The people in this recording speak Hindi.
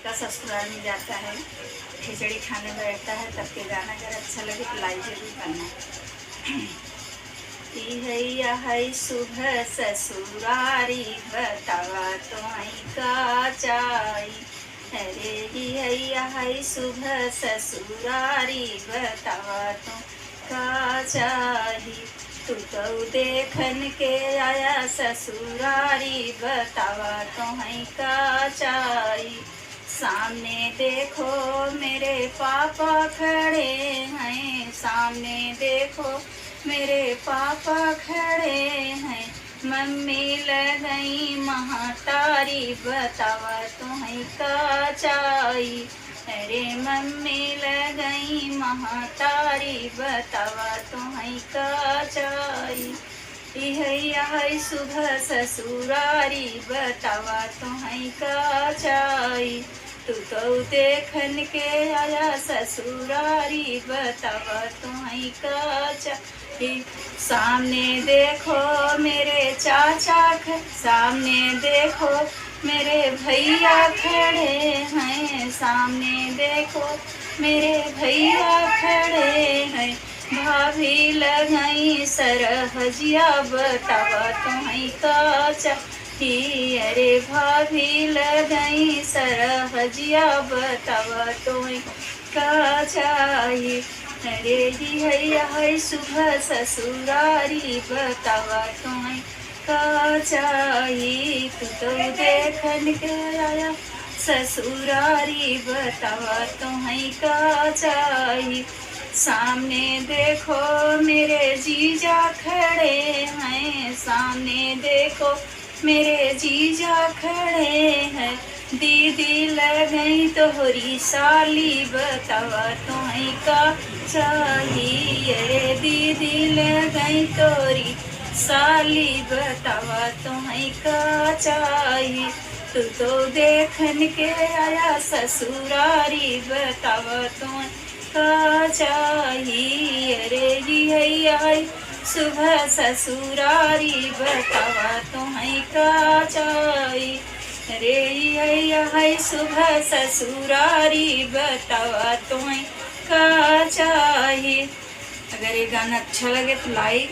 का ससुराल में जाता है, खिचड़ी खाने बैठता है, तब के गाना अगर अच्छा लगे तो लाइक जरूर करना। हैया है सुबह ससुरारी बतावा तुम्हें का चाई। अरे हैया है सुबह ससुरारी बतावा तुम का चाही। तू तो देखन के आया ससुरारी बतावा तुम्हें का चाही। सामने देखो मेरे पापा खड़े हैं, सामने देखो मेरे पापा खड़े हैं। मम्मी लगई महातारी बतावा तुम्हें का चाही। अरे मम्मी लगई महातारी बतावा तुम्हें का चाही। हैया है सुबह ससुरारी बतावा तुम्हें का चाही। तू तो देखन के आया ससुरारी बतावा तुम्हें का चाही। सामने देखो मेरे चाचा सामने देखो मेरे भैया खड़े हैं, सामने देखो मेरे भैया खड़े हैं। भाभी लगई सरहजिया बतावा तुम्हें का चाही। अरे भाभी लगई सरहजिया बतावा तुम्हें का चाही। अरे हैया है सुबह ससुरारी बतावा तुम्हें का चाही। तू तो देखन के आया ससुरारी बतावा तुम्हें का चाही। सामने देखो मेरे जीजा खड़े हैं, सामने देखो मेरे जीजा खड़े हैं। दीदी लगई तोहरी साली बतावा तुम्हें का चाही। अरे दीदी लगई तोरी साली बतावा तुम्हें का चाही। तू तो देखन के आया ससुरारी बतावा तुम्हें का चाही। अरे हैया सुबह ससुरारी बतावा तुम्हें का चाही। अरे हैया सुबह ससुरारी बतावा तुम्हें का चाही। अगर ये गाना अच्छा लगे तो लाइक